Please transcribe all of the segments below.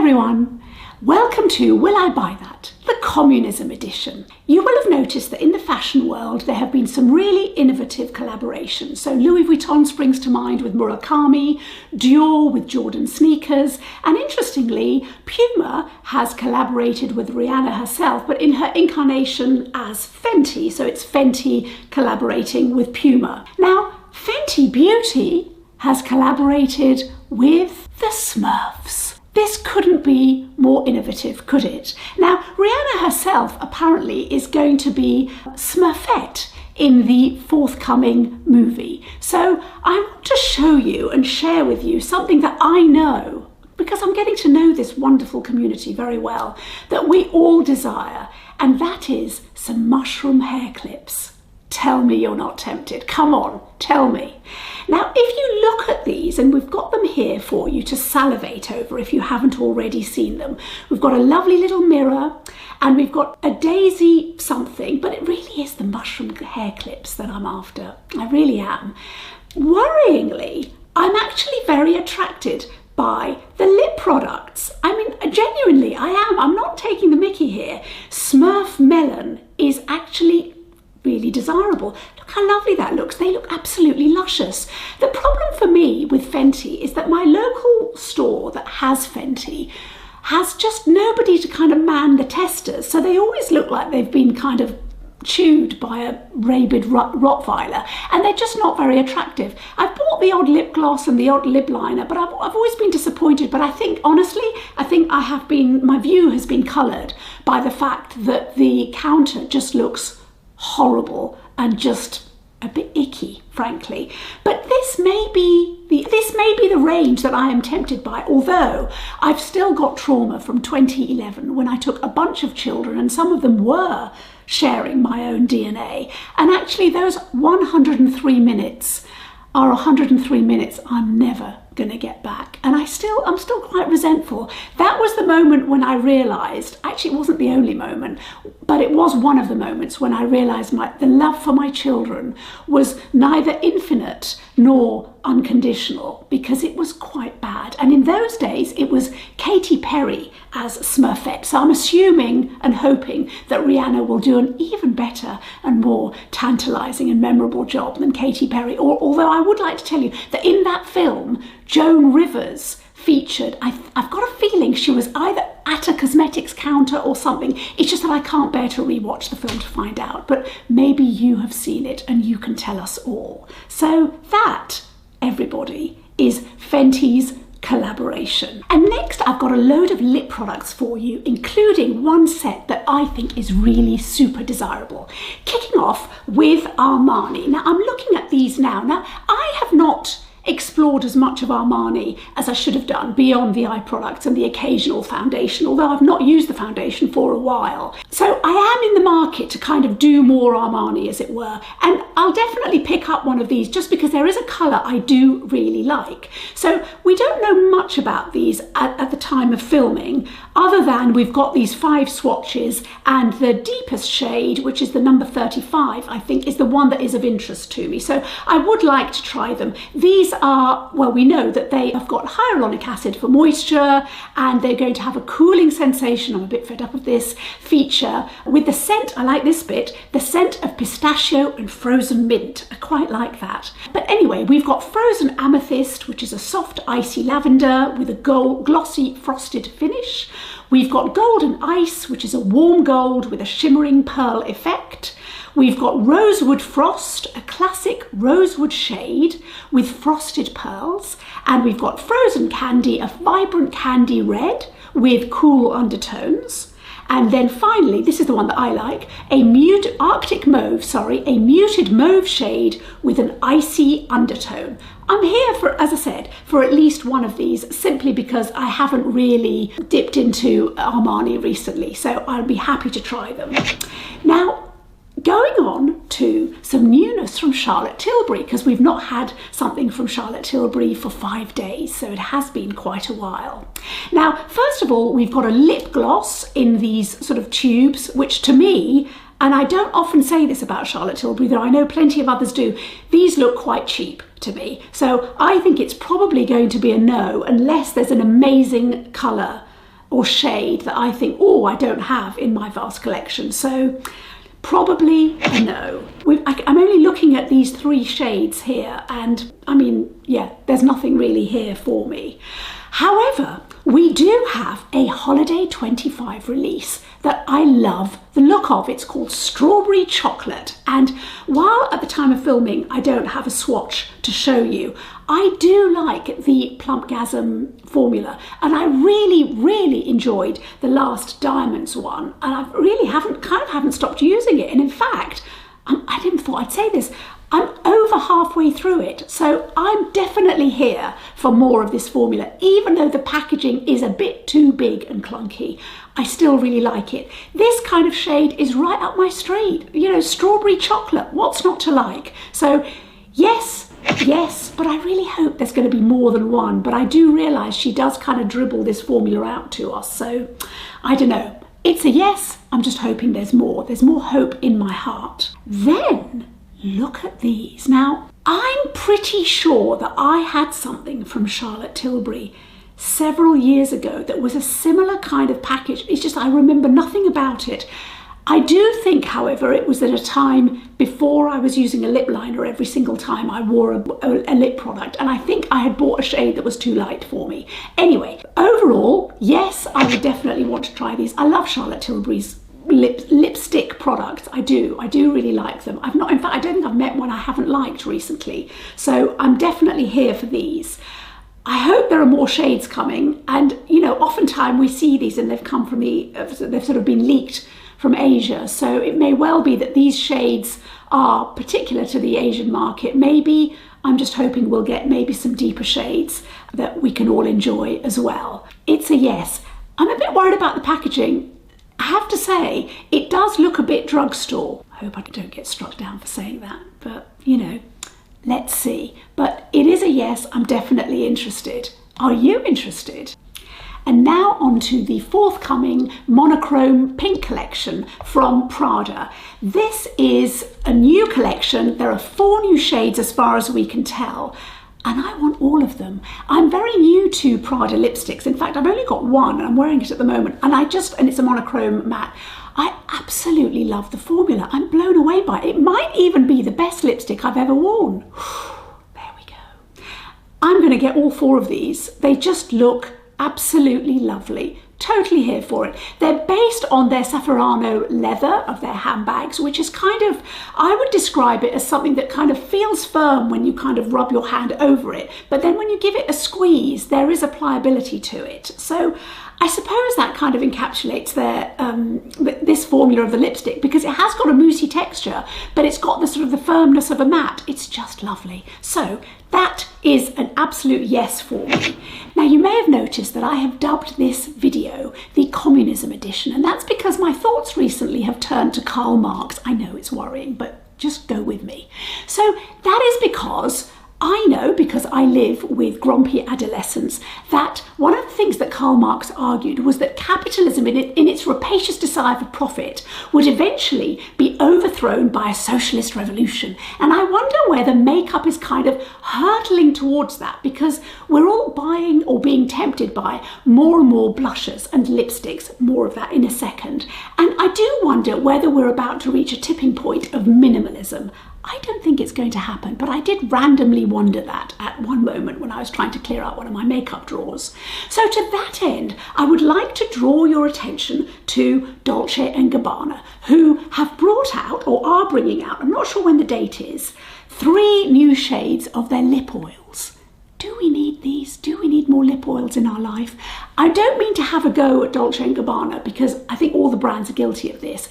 everyone, welcome to Will I Buy That? The Communism Edition. You will have noticed that in the fashion world there have been some really innovative collaborations. So Louis Vuitton springs to mind with Murakami, Dior with Jordan sneakers, and interestingly Puma has collaborated with Rihanna herself, but in her incarnation as Fenty, so it's Fenty collaborating with Puma. Now Fenty Beauty has collaborated with the Smurfs. This couldn't be more innovative, could it? Now, Rihanna herself apparently is going to be Smurfette in the forthcoming movie. So I want to show you and share with you something that I know, because I'm getting to know this wonderful community very well, that we all desire, and that is some mushroom hair clips. Tell me you're not tempted. Come on, tell me. Now, if you look at these, and we've got them here for you to salivate over if you haven't already seen them. We've got a lovely little mirror, and we've got a daisy something, but it really is the mushroom hair clips that I'm after. I really am. Worryingly, I'm actually very attracted by the lip products. I mean, genuinely, I am. I'm not taking the mickey here. Smurf Melon is actually really desirable. Look how lovely that looks. They look absolutely luscious. The problem for me with Fenty is that my local store that has Fenty has just nobody to kind of man the testers. So they always look like they've been kind of chewed by a rabid Rottweiler, and they're just not very attractive. I've bought the odd lip gloss and the odd lip liner, but I've always been disappointed. But I think, honestly, my view has been coloured by the fact that the counter just looks horrible and just a bit icky, frankly. But this may be the range that I am tempted by, although I've still got trauma from 2011 when I took a bunch of children and some of them were sharing my own DNA, and actually those 103 minutes are 103 minutes I'm never gonna get back, and I'm still quite resentful. That was the moment when I realized, actually it wasn't the only moment, but it was one of the moments when I realized the love for my children was neither infinite nor unconditional, because it was quite bad. And in those days it was Katy Perry as Smurfette, so I'm assuming and hoping that Rihanna will do an even better and more tantalizing and memorable job than Katy Perry. Although I would like to tell you that in that film Joan Rivers featured. I've got a feeling she was either at a cosmetics counter or something. It's just that I can't bear to rewatch the film to find out, but maybe you have seen it and you can tell us all. So that, everybody, is Fenty's collaboration. And next I've got a load of lip products for you, including one set that I think is really super desirable. Kicking off with Armani. Now I'm looking at these now. Now I have not explored as much of Armani as I should have done beyond the eye products and the occasional foundation, although I've not used the foundation for a while. So I am in the market to kind of do more Armani, as it were, and I'll definitely pick up one of these just because there is a colour I do really like. So we don't know much about these at the time of filming, other than we've got these 5 swatches, and the deepest shade, which is the number 35, I think is the one that is of interest to me. So I would like to try them. These are, well, we know that they have got hyaluronic acid for moisture, and they're going to have a cooling sensation. I'm a bit fed up of this feature. With the scent, I like this bit, the scent of pistachio and frozen mint. I quite like that. But anyway, we've got frozen amethyst, which is a soft icy lavender with a glossy frosted finish. We've got golden ice, which is a warm gold with a shimmering pearl effect. We've got Rosewood Frost, a classic rosewood shade with frosted pearls. And we've got Frozen Candy, a vibrant candy red with cool undertones. And then finally, this is the one that I like, a muted mauve shade with an icy undertone. I'm here for, as I said, for at least one of these, simply because I haven't really dipped into Armani recently, so I'll be happy to try them. Now, going on to some newness from Charlotte Tilbury, because we've not had something from Charlotte Tilbury for 5 days, so it has been quite a while. Now, first of all, we've got a lip gloss in these sort of tubes, which to me, and I don't often say this about Charlotte Tilbury, though I know plenty of others do, these look quite cheap to me. So I think it's probably going to be a no, unless there's an amazing colour or shade that I think, oh, I don't have in my vast collection. So probably a no. I'm only looking at these 3 shades here, and I mean, yeah, there's nothing really here for me. However, we do have a Holiday 25 release that I love the look of. It's called Strawberry Chocolate, and while at the time of filming I don't have a swatch to show you, I do like the Plumpgasm formula, and I really enjoyed the last Diamonds one, and I really haven't stopped using it. And in fact, I didn't thought I'd say this, I'm over halfway through it, so I'm definitely here for more of this formula. Even though the packaging is a bit too big and clunky, I still really like it. This kind of shade is right up my street. You know, strawberry chocolate, what's not to like? So yes, but I really hope there's going to be more than one. But I do realise she does kind of dribble this formula out to us, so I don't know. It's a yes, I'm just hoping there's more. There's more hope in my heart. Then look at these. Now, I'm pretty sure that I had something from Charlotte Tilbury several years ago that was a similar kind of package. It's just I remember nothing about it. I do think, however, it was at a time before I was using a lip liner every single time I wore a lip product, and I think I had bought a shade that was too light for me. Anyway, overall, yes, I would definitely want to try these. I love Charlotte Tilbury's lipstick products. I do really like them. In fact, I don't think I've met one I haven't liked recently, so I'm definitely here for these. I hope there are more shades coming, and you know, oftentimes we see these and they've come from they've sort of been leaked from Asia, so it may well be that these shades are particular to the Asian market. Maybe I'm just hoping we'll get maybe some deeper shades that we can all enjoy as well. It's a yes. I'm a bit worried about the packaging. I have to say, it does look a bit drugstore. I hope I don't get struck down for saying that, but you know, let's see. But it is a yes, I'm definitely interested. Are you interested? And now on to the forthcoming monochrome pink collection from Prada. This is a new collection. There are 4 new shades as far as we can tell, and I want all of them. I'm very new to Prada lipsticks. In fact, I've only got one and I'm wearing it at the moment, and it's a monochrome matte. I absolutely love the formula. I'm blown away by it. It might even be the best lipstick I've ever worn. There we go. I'm going to get all 4 of these. They just look absolutely lovely. Totally here for it. They're based on their Saffiano leather of their handbags, which is kind of, I would describe it as something that kind of feels firm when you kind of rub your hand over it, but then when you give it a squeeze, there is a pliability to it. So I suppose that kind of encapsulates this formula of the lipstick, because it has got a moussey texture, but it's got the sort of the firmness of a matte. It's just lovely. So that is an absolute yes for me. Now, you may have noticed that I have dubbed this video the Communism Edition, and that's because my thoughts recently have turned to Karl Marx. I know it's worrying, but just go with me. So that is because I know, because I live with grumpy adolescents, that one of the things that Karl Marx argued was that capitalism in its rapacious desire for profit would eventually be overthrown by a socialist revolution. And I wonder whether makeup is kind of hurtling towards that, because we're all buying or being tempted by more and more blushes and lipsticks, more of that in a second. And I do wonder whether we're about to reach a tipping point of minimalism. I don't think it's going to happen, but I did randomly wonder that at one moment when I was trying to clear out one of my makeup drawers. So to that end, I would like to draw your attention to Dolce & Gabbana, who have brought out, or are bringing out, I'm not sure when the date is, 3 new shades of their lip oils. Do we need these? Do we need more lip oils in our life? I don't mean to have a go at Dolce & Gabbana, because I think all the brands are guilty of this.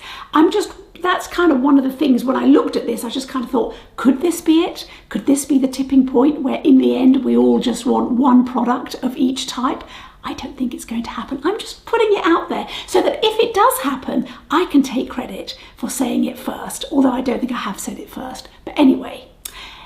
That's kind of one of the things when I looked at this, I just kind of thought, could this be it? Could this be the tipping point where in the end we all just want one product of each type? I don't think it's going to happen. I'm just putting it out there so that if it does happen, I can take credit for saying it first, although I don't think I have said it first. But anyway,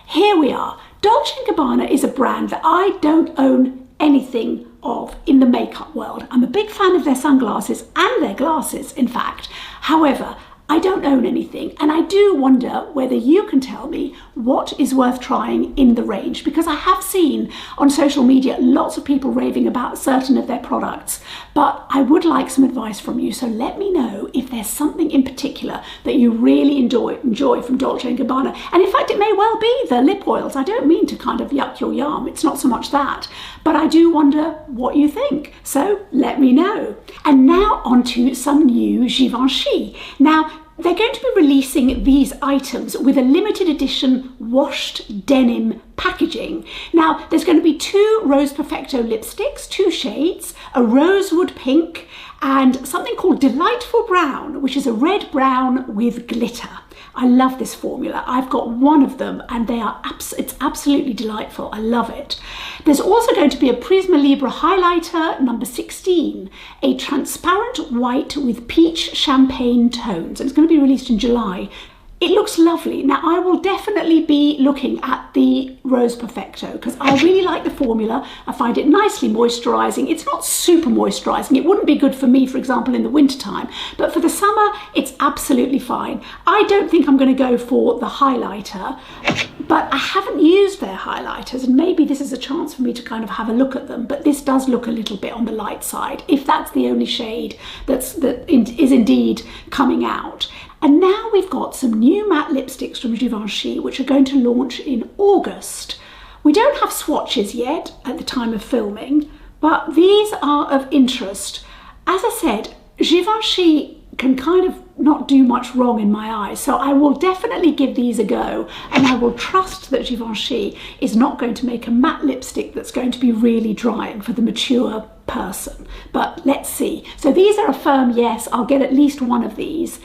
here we are. Dolce & Gabbana is a brand that I don't own anything of in the makeup world. I'm a big fan of their sunglasses and their glasses, in fact. However, I don't own anything, and I do wonder whether you can tell me what is worth trying in the range, because I have seen on social media lots of people raving about certain of their products, but I would like some advice from you, so let me know if there's something in particular that you really enjoy from Dolce & Gabbana. And in fact, it may well be the lip oils. I don't mean to kind of yuck your yum, it's not so much that, but I do wonder what you think. So let me know. And now on to some new Givenchy. Now, they're going to be releasing these items with a limited edition washed denim packaging. Now, there's going to be 2 Rose Perfecto lipsticks, 2 shades, a rosewood pink and something called Delightful Brown, which is a red brown with glitter. I love this formula. I've got one of them and they are it's absolutely delightful. I love it. There's also going to be a Prisma Libre highlighter number 16, a transparent white with peach champagne tones. And it's going to be released in July. It looks lovely. Now, I will definitely be looking at the Rose Perfecto because I really like the formula. I find it nicely moisturising. It's not super moisturising. It wouldn't be good for me, for example, in the wintertime. But for the summer, it's absolutely fine. I don't think I'm going to go for the highlighter, but I haven't used their highlighters, and maybe this is a chance for me to kind of have a look at them. But this does look a little bit on the light side, if that's the only shade that is indeed coming out. And now we've got some new matte lipsticks from Givenchy, which are going to launch in August. We don't have swatches yet at the time of filming, but these are of interest. As I said, Givenchy can kind of not do much wrong in my eyes, so I will definitely give these a go, and I will trust that Givenchy is not going to make a matte lipstick that's going to be really drying for the mature person. But let's see. So these are a firm yes. I'll get at least one of these.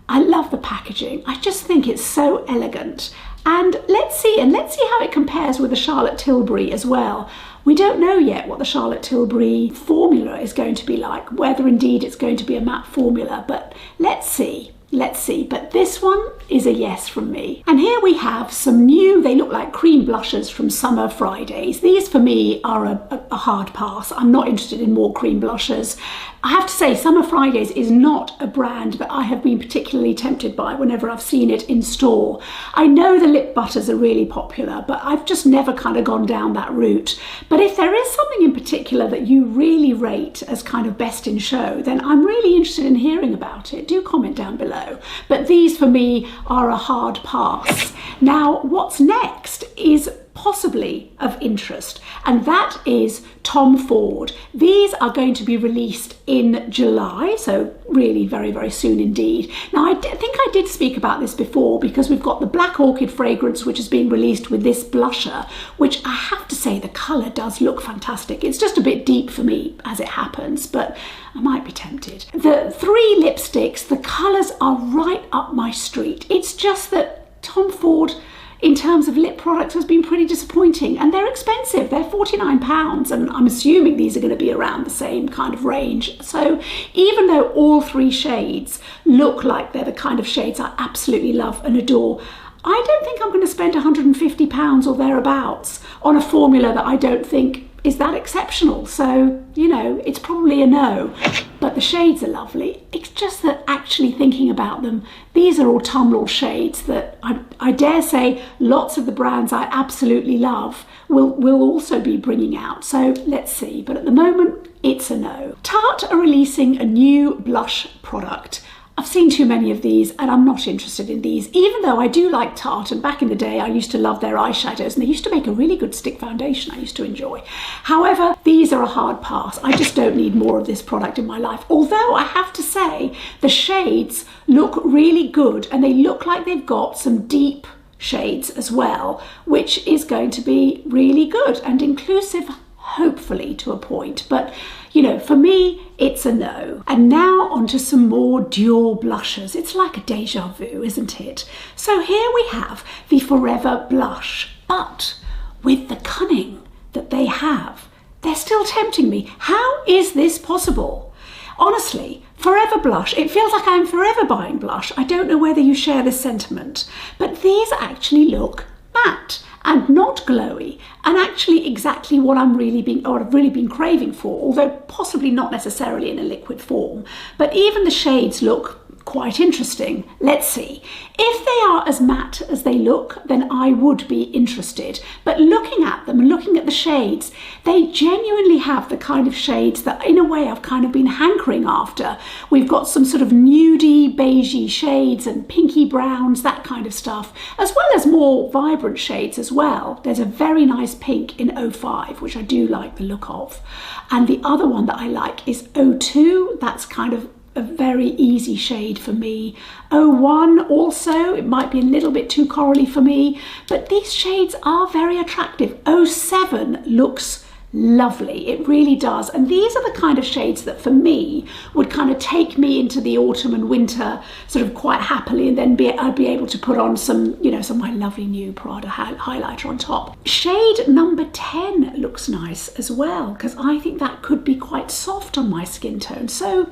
I love the packaging. I just think it's so elegant. And let's see how it compares with the Charlotte Tilbury as well. We don't know yet what the Charlotte Tilbury formula is going to be like, whether indeed it's going to be a matte formula, but let's see. But this one is a yes from me. And here we have some new, they look like cream blushes from Summer Fridays. These for me are a hard pass. I'm not interested in more cream blushes. I have to say, Summer Fridays is not a brand that I have been particularly tempted by whenever I've seen it in store. I know the lip butters are really popular, but I've just never kind of gone down that route. But if there is something in particular that you really rate as kind of best in show, then I'm really interested in hearing about it. Do comment down below. But these for me are a hard pass. Now, what's next is possibly of interest, and that is Tom Ford. These are going to be released in July, so really very, very soon indeed. Now, I think I did speak about this before because we've got the Black Orchid fragrance, which is being released with this blusher, which I have to say the colour does look fantastic. It's just a bit deep for me as it happens, but I might be tempted. The 3 lipsticks, the colours are right up my street. It's just that Tom Ford, in terms of lip products, has been pretty disappointing, and they're expensive. They're £49, and I'm assuming these are going to be around the same kind of range. So even though all 3 shades look like they're the kind of shades I absolutely love and adore, I don't think I'm going to spend £150 or thereabouts on a formula that I don't think is that exceptional. So, you know, it's probably a no. But the shades are lovely. It's just that actually thinking about them, these are autumnal shades that I dare say lots of the brands I absolutely love will also be bringing out. So let's see. But at the moment, it's a no. Tarte are releasing a new blush product. I've seen too many of these and I'm not interested in these, even though I do like Tarte, and back in the day I used to love their eyeshadows and they used to make a really good stick foundation I used to enjoy. However, these are a hard pass. I just don't need more of this product in my life. Although I have to say the shades look really good and they look like they've got some deep shades as well, which is going to be really good and inclusive, hopefully, to a point. But you know, for me, it's a no. And now onto some more Dior blushes. It's like a deja vu, isn't it? So here we have the Forever blush, but with the cunning that they have, they're still tempting me. How is this possible? Honestly, Forever blush, it feels like I'm forever buying blush. I don't know whether you share this sentiment, but these actually look matte and not glowy, and actually exactly what I've really been craving for, although possibly not necessarily in a liquid form. But even the shades look quite interesting. Let's see. If they are as matte as they look, then I would be interested. But looking at them and looking at the shades, they genuinely have the kind of shades that in a way I've kind of been hankering after. We've got some sort of nudie, beigey shades and pinky browns, that kind of stuff, as well as more vibrant shades as well. There's a very nice pink in 05, which I do like the look of. And the other one that I like is 02. That's kind of a very easy shade for me. 01 also, it might be a little bit too corally for me, but these shades are very attractive. 07 looks lovely, it really does, and these are the kind of shades that for me would kind of take me into the autumn and winter sort of quite happily, and then I'd be able to put on some, you know, some of my lovely new Prada highlighter on top. Shade number 10 looks nice as well, because I think that could be quite soft on my skin tone. So,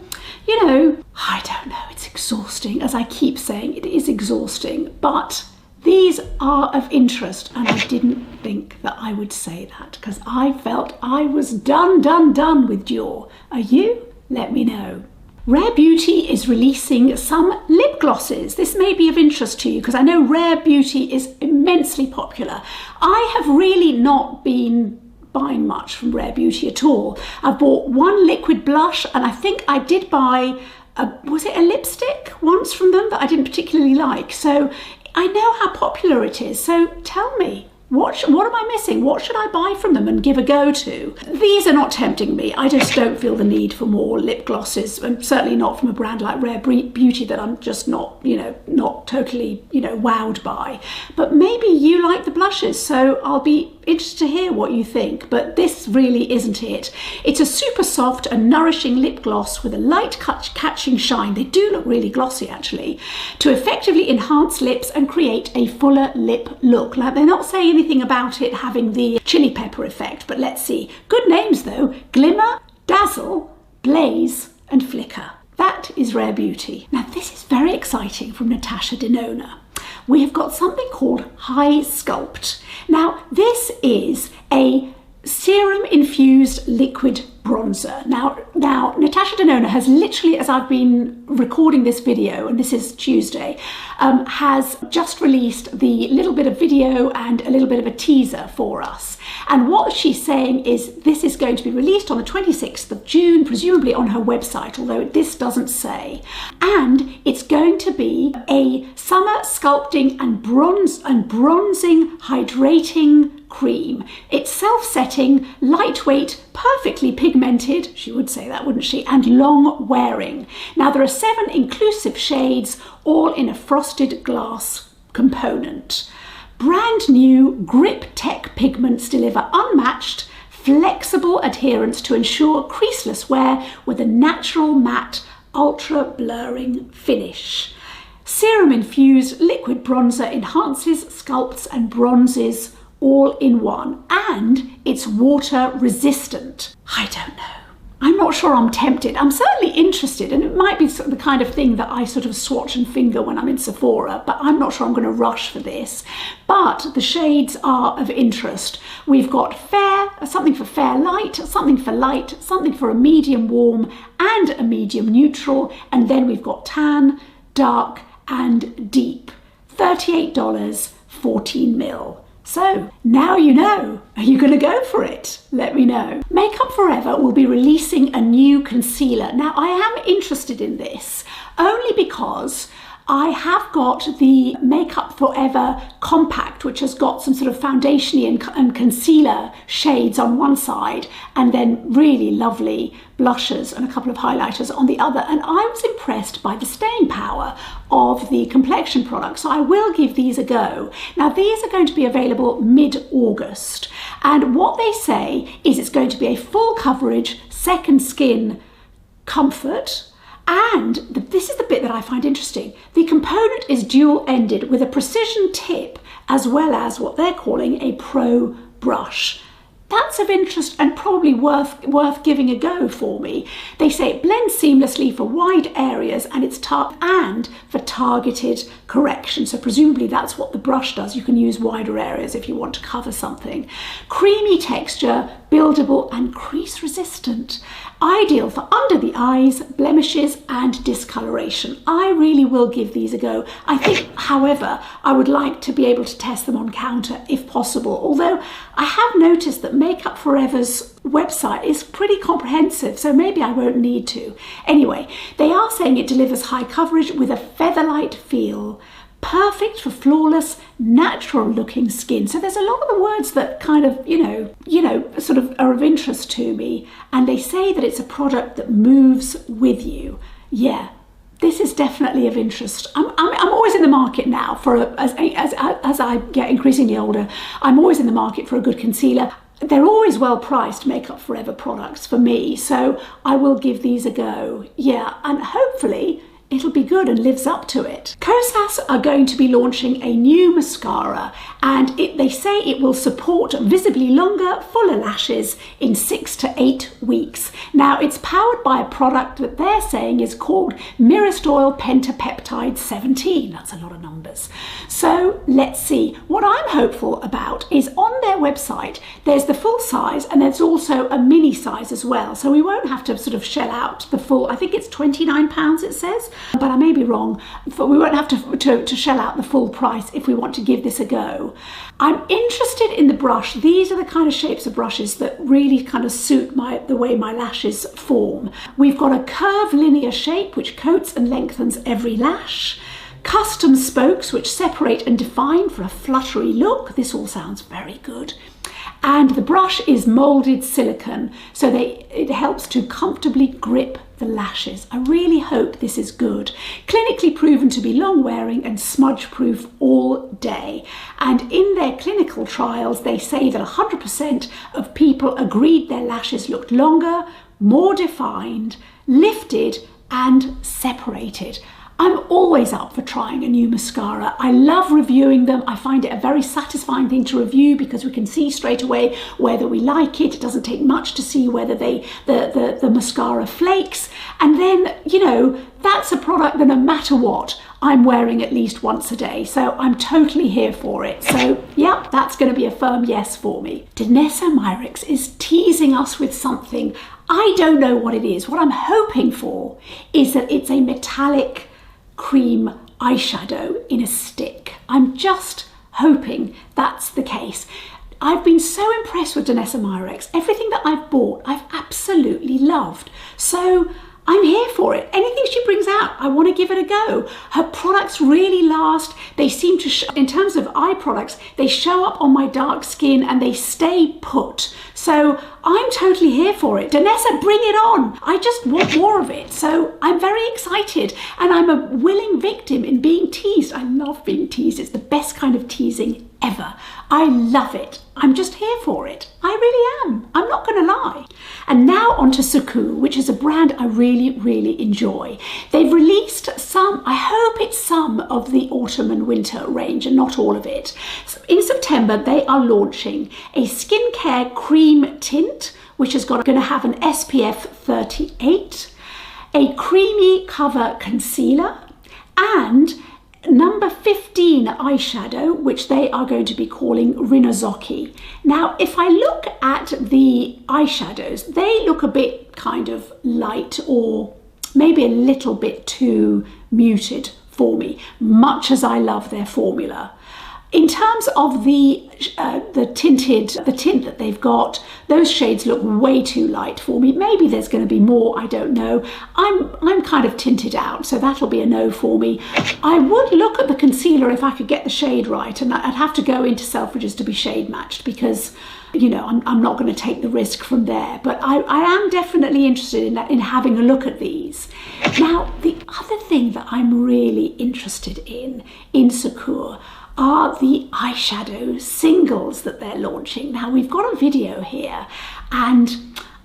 you know, I don't know, it's exhausting. As I keep saying, it is exhausting, but these are of interest, and I didn't think that I would say that because I felt I was done with Dior. Are you? Let me know. Rare Beauty is releasing some lip glosses. This may be of interest to you because I know Rare Beauty is immensely popular. I have really not been buying much from Rare Beauty at all. I bought one liquid blush, and I think I did buy was it a lipstick once from them that I didn't particularly like. So I know how popular it is, so tell me, what am I missing? What should I buy from them and give a go to? These are not tempting me. I just don't feel the need for more lip glosses, and certainly not from a brand like Rare Beauty that I'm just not, you know, not totally, you know, wowed by. But maybe you like the blushes, so I'll be interested to hear what you think, but this really isn't it. It's a super soft and nourishing lip gloss with a light catching shine. They do look really glossy actually, to effectively enhance lips and create a fuller lip look. Like, they're not saying anything about it having the chili pepper effect, but let's see. Good names though: Glimmer, Dazzle, Blaze and Flicker. That is Rare Beauty. Now this is very exciting from Natasha Denona. We have got something called Hy-Sculpt. Now this is a serum infused liquid bronzer. Now Natasha Denona has literally, as I've been recording this video, and this is Tuesday, has just released the little bit of video and a little bit of a teaser for us. And what she's saying is this is going to be released on the 26th of June, presumably on her website, although this doesn't say. And it's going to be a summer sculpting and bronzing hydrating cream. It's self-setting, lightweight, perfectly pigmented, she would say that, wouldn't she, and long wearing. Now there are 7 inclusive shades, all in a frosted glass component. Brand new Grip Tech pigments deliver unmatched, flexible adherence to ensure creaseless wear with a natural matte, ultra blurring finish. Serum infused liquid bronzer enhances, sculpts and bronzes all in one, and it's water resistant. I don't know. I'm not sure I'm tempted. I'm certainly interested, and it might be the kind of thing that I sort of swatch and finger when I'm in Sephora, but I'm not sure I'm going to rush for this. But the shades are of interest. We've got fair, something for fair light, something for light, something for a medium warm and a medium neutral, and then we've got tan, dark and deep. $38, 14 ml. So now you know. Are you going to go for it? Let me know. Makeup Forever will be releasing a new concealer. Now I am interested in this only because I have got the Makeup Forever Compact, which has got some sort of foundation-y and concealer shades on one side, and then really lovely blushes and a couple of highlighters on the other. And I was impressed by the staying power of the complexion products, so I will give these a go. Now these are going to be available mid-August, and what they say is it's going to be a full coverage, second skin comfort. And this is the bit that I find interesting. The component is dual-ended with a precision tip as well as what they're calling a pro brush. that's of interest and probably worth giving a go for me. They say it blends seamlessly for wide areas and it's and for targeted correction. So presumably that's what the brush does. You can use wider areas if you want to cover something. Creamy texture, buildable and crease resistant. Ideal for under the eyes, blemishes and discoloration. I really will give these a go. I think, however, I would like to be able to test them on counter if possible. Although I have noticed that Makeup Forever's website is pretty comprehensive, so maybe I won't need to. Anyway, they are saying it delivers high coverage with a featherlight feel. Perfect for flawless, natural looking skin. So there's a lot of the words that kind of, sort of are of interest to me. And they say that it's a product that moves with you. Yeah, this is definitely of interest. I'm always in the market now for, as I get increasingly older, I'm always in the market for a good concealer. They're always well priced Makeup Forever products for me. So I will give these a go. Yeah, and hopefully it'll be good and lives up to it. Kosas are going to be launching a new mascara, and they say it will support visibly longer, fuller lashes in 6 to 8 weeks. Now, it's powered by a product that they're saying is called Myristoyl Pentapeptide 17. That's a lot of numbers. So let's see. What I'm hopeful about is on their website, there's the full size and there's also a mini size as well. So we won't have to sort of shell out the full, I think it's £29 it says, but I may be wrong. We won't have to shell out the full price if we want to give this a go. I'm interested in the brush. These are the kind of shapes of brushes that really kind of suit the way my lashes form. We've got a curved linear shape which coats and lengthens every lash. Custom spokes which separate and define for a fluttery look. This all sounds very good. And the brush is molded silicone, so it helps to comfortably grip the lashes. I really hope this is good. Clinically proven to be long wearing and smudge proof all day. And in their clinical trials, they say that 100% of people agreed their lashes looked longer, more defined, lifted and separated. I'm always up for trying a new mascara. I love reviewing them. I find it a very satisfying thing to review because we can see straight away whether we like it. It doesn't take much to see whether the mascara flakes. And then, that's a product that no matter what, I'm wearing at least once a day. So I'm totally here for it. So yeah, that's going to be a firm yes for me. Danessa Myricks is teasing us with something. I don't know what it is. What I'm hoping for is that it's a metallic cream eyeshadow in a stick. I'm just hoping that's the case. I've been so impressed with Danessa Myricks. Everything that I've bought, I've absolutely loved. So I'm here for it. Anything she brings out, I want to give it a go. Her products really last. They seem to, in terms of eye products, they show up on my dark skin and they stay put. So I'm totally here for it. Danessa, bring it on. I just want more of it. So I'm very excited and I'm a willing victim in being teased. I love being teased. It's the best kind of teasing ever. I love it. I'm just here for it. I really am. I'm not going to lie. And now on to Suqqu, which is a brand I really, really enjoy. They've released some, I hope it's some of the autumn and winter range and not all of it. So in September, they are launching a skincare cream tint, which is going to have an SPF 38, a creamy cover concealer, and number 15 eyeshadow, which they are going to be calling Rinozoki. Now, if I look at the eyeshadows, they look a bit kind of light or maybe a little bit too muted for me, much as I love their formula. In terms of the tint that they've got, those shades look way too light for me. Maybe there's going to be more, I don't know. I'm kind of tinted out, so that'll be a no for me. I would look at the concealer if I could get the shade right, and I'd have to go into Selfridges to be shade matched because, I'm not going to take the risk from there. But I am definitely interested in having a look at these. Now, the other thing that I'm really interested in Suqqu are the eyeshadow singles that they're launching. Now we've got a video here and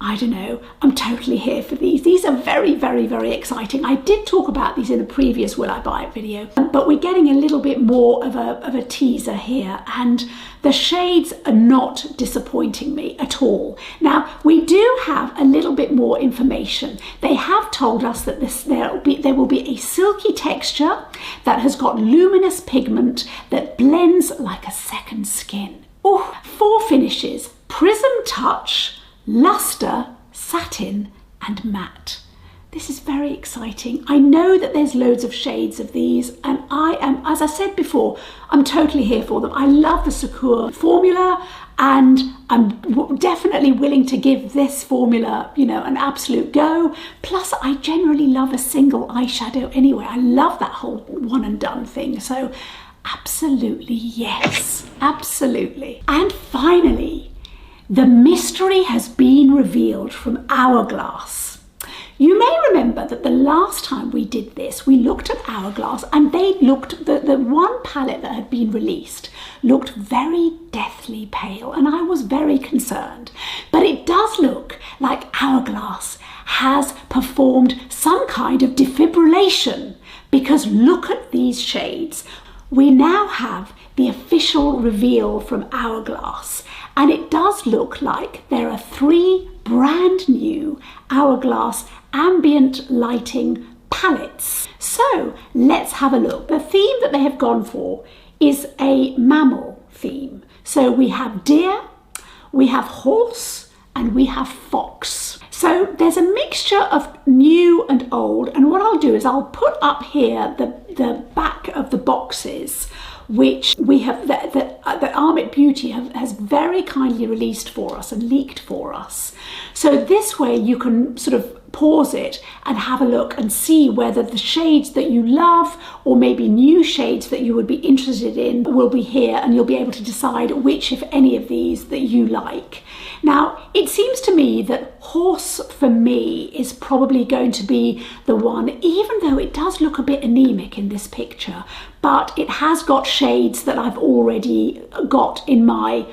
I don't know, I'm totally here for these. These are very, very, very exciting. I did talk about these in a previous Will I Buy It video, but we're getting a little bit more of a teaser here, and the shades are not disappointing me at all. Now, we do have a little bit more information. They have told us that there will be a silky texture that has got luminous pigment that blends like a second skin. Oh, 4 finishes: Prism Touch, Luster, Satin and Matte. This is very exciting. I know that there's loads of shades of these, and I am, as I said before, I'm totally here for them. I love the Suqqu formula, and I'm definitely willing to give this formula, you know, an absolute go. Plus, I generally love a single eyeshadow anyway. I love that whole one and done thing. So absolutely yes, absolutely. And finally, the mystery has been revealed from Hourglass. You may remember that the last time we did this, we looked at Hourglass, and they looked, the one palette that had been released looked very deathly pale, and I was very concerned. But it does look like Hourglass has performed some kind of defibrillation, because look at these shades. We now have the official reveal from Hourglass, and it does look like there are 3 brand new Hourglass ambient lighting palettes. So let's have a look. The theme that they have gone for is a mammal theme. So we have deer, we have horse, and we have fox. So there's a mixture of new and old, and what I'll do is I'll put up here the back of the boxes, which we have, that Armit Beauty has very kindly released for us and leaked for us. So this way you can sort of pause it and have a look and see whether the shades that you love, or maybe new shades that you would be interested in, will be here, and you'll be able to decide which, if any of these, that you like. Now, it seems to me that horse for me is probably going to be the one, even though it does look a bit anemic in this picture, but it has got shades that I've already got in my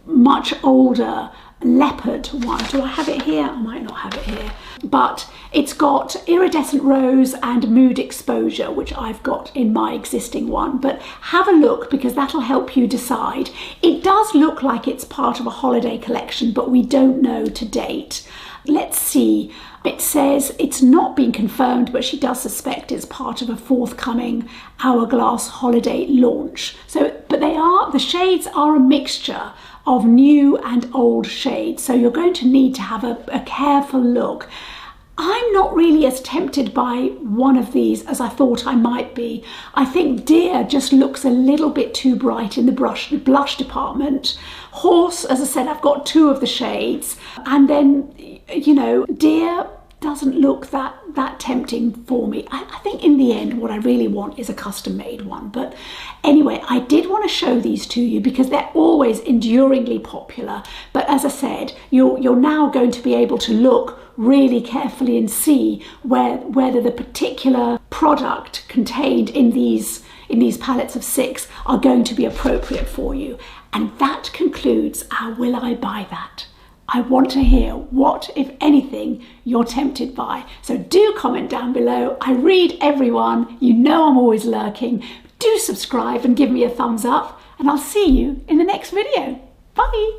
much older leopard one. Do I have it here? I might not have it here. But it's got Iridescent Rose and Mood Exposure, which I've got in my existing one. But have a look, because that'll help you decide. It does look like it's part of a holiday collection, but we don't know to date. Let's see. It says it's not been confirmed, but she does suspect it's part of a forthcoming Hourglass holiday launch. So, but the shades are a mixture of new and old shades, so you're going to need to have a careful look. I'm not really as tempted by one of these as I thought I might be. I think Deer just looks a little bit too bright in the blush department. Horse, as I said, I've got 2 of the shades, and then, you know, Deer doesn't look that tempting for me. I think in the end what I really want is a custom made one. But anyway, I did want to show these to you because they're always enduringly popular. But as I said, you're now going to be able to look really carefully and see whether the particular product contained in these palettes of 6 are going to be appropriate for you. And that concludes our Will I Buy That? I want to hear what, if anything, you're tempted by. So do comment down below. I read everyone. You know I'm always lurking. Do subscribe and give me a thumbs up, and I'll see you in the next video. Bye.